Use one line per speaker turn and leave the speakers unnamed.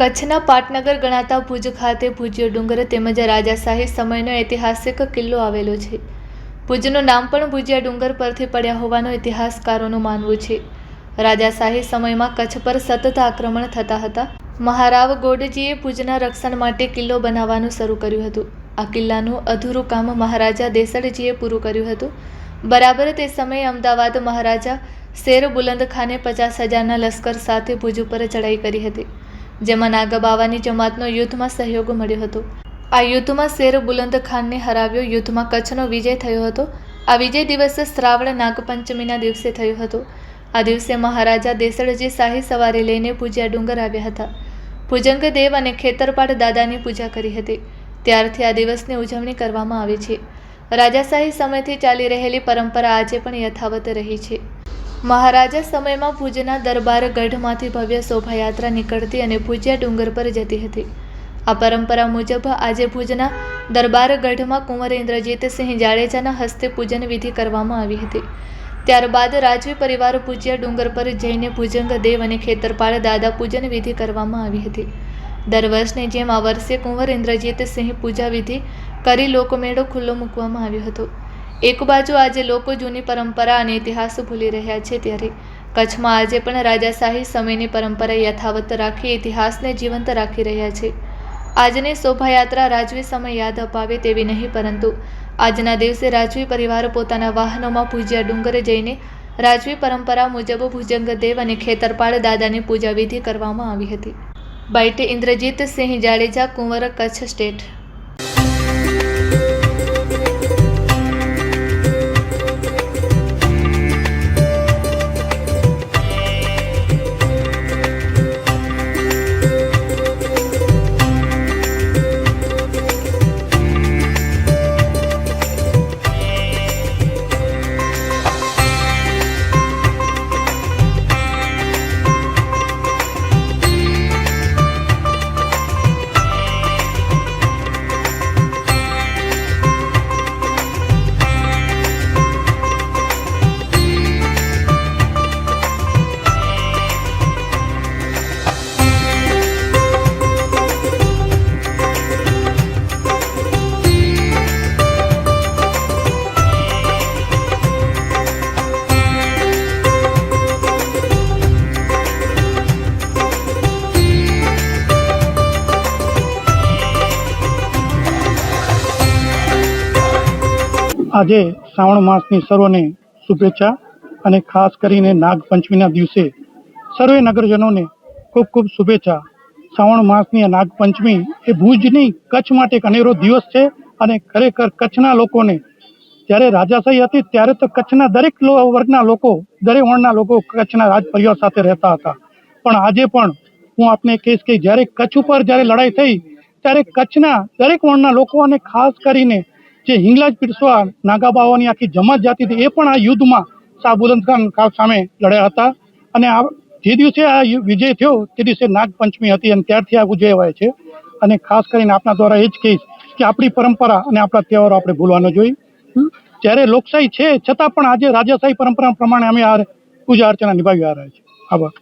કચ્છના પાટનગર ગણાતા ભુજ ખાતે ભુજિયો ડુંગર તેમજ રાજાશાહી સમયનો ઐતિહાસિક કિલ્લો આવેલો છે. ભુજનું નામ પણ ભુજિયા ડુંગર પરથી પડ્યા હોવાનું ઇતિહાસકારોનું માનવું છે. રાજાશાહી સમયમાં કચ્છ પર સતત આક્રમણ થતા હતા. મહારાવ ગોડજીએ ભુજના રક્ષણ માટે કિલ્લો બનાવવાનું શરૂ કર્યું હતું. આ કિલ્લાનું અધૂરું કામ મહારાજા દેસડજીએ પૂરું કર્યું હતું. બરાબર તે સમયે અમદાવાદ મહારાજા શેર બુલંદ ખાને 50,000ના લશ્કર સાથે ભુજ ઉપર ચડાઈ કરી હતી, જેમાં નાગાબાવાની જમાતનો યુદ્ધમાં સહયોગ મળ્યો હતો. આ યુદ્ધમાં શેર બુલંદ ખાનને હરાવ્યો. યુદ્ધમાં કચ્છનો વિજય થયો હતો. આ વિજય દિવસ શ્રાવણ નાગપંચમીના દિવસે થયો હતો. આ દિવસે મહારાજા દેસડજી શાહી સવારી લઈને ભુજિયા ડુંગર આવ્યા હતા. ભુજંગ દેવ અને ખેતરપાળ દાદાની પૂજા કરી હતી. ત્યારથી આ દિવસની ઉજવણી કરવામાં આવે છે. રાજાશાહી સમયથી ચાલી રહેલી પરંપરા આજે પણ યથાવત રહી છે. મહારાજા સમયમાં ભુજના દરબાર ગઢમાંથી ભવ્ય શોભાયાત્રા નીકળતી અને ભુજિયા ડુંગર પર જતી હતી. આ પરંપરા મુજબ આજે ભુજના દરબાર ગઢમાં કુંવર ઇન્દ્રજીતસિંહ જાડેજાના હસ્તે પૂજન વિધિ કરવામાં આવી હતી. ત્યારબાદ રાજવી પરિવાર ભુજિયા ડુંગર પર જઈને ભુજંગ દેવ અને ખેતરપાળ દાદા પૂજન વિધિ કરવામાં આવી હતી. દર વર્ષની જેમ આ વર્ષે કુંવર ઇન્દ્રજીતસિંહ પૂજા વિધિ કરી લોકમેળો ખુલ્લો મૂકવામાં આવ્યો હતો. એક બાજુ આજે લોકો જૂની પરંપરા અને ઇતિહાસ ભૂલી રહ્યા છે, ત્યારે કચ્છમાં આજે પણ રાજાશાહી સમયની પરંપરા યથાવત રાખી ઇતિહાસને જીવંત રાખી રહ્યા છે. આજની શોભાયાત્રા રાજવી સમય યાદ અપાવે તેવી નહીં, પરંતુ આજના દિવસે રાજવી પરિવાર પોતાના વાહનોમાં ભુજિયા ડુંગર જઈને રાજવી પરંપરા મુજબ ભુજંગ દેવ અને ખેતરપાળ દાદાની પૂજા વિધિ કરવામાં આવી હતી. બાઇટ ઇન્દ્રજીતસિંહ જાડેજા, કુંવર, કચ્છ સ્ટેટ.
આજે શ્રાવણ માસની સર્વને શુભેચ્છા અને ખાસ કરીને નાગપંચમીના દિવસે સર્વે નગરજનોને ખૂબ ખૂબ શુભેચ્છા. શ્રાવણ માસની આ નાગપંચમી એ ભુજની કચ્છ માટે એક અનેરો દિવસ છે અને ખરેખર કચ્છના લોકોને જ્યારે રાજાશાહી હતી ત્યારે તો કચ્છના દરેક વર્ગના લોકો, દરેક વર્ણના લોકો કચ્છના રાજ પરિવાર સાથે રહેતા હતા. પણ આજે પણ હું આપને કહીશ કે જ્યારે કચ્છ ઉપર જ્યારે લડાઈ થઈ ત્યારે કચ્છના દરેક વર્ણના લોકો અને ખાસ કરીને જે હિંગલાજ પીરસવા નાગાબાવાની આખી જમાત જાતી હતી એ પણ આ યુદ્ધમાં શાહ બુલંદ ખાન સામે લડ્યા હતા. અને આ જે દિવસે આ વિજય થયો તે દિવસે નાગપંચમી હતી અને ત્યારથી આ ઉજવાય છે. અને ખાસ કરીને આપના દ્વારા એ જ કહીશ કે આપણી પરંપરા અને આપણા તહેવારો આપણે ભૂલવા ન જોઈએ. જ્યારે લોકશાહી છે છતાં પણ આજે રાજાશાહી પરંપરા પ્રમાણે અમે આ પૂજા અર્ચના નિભાવી રહ્યા છીએ. આભાર.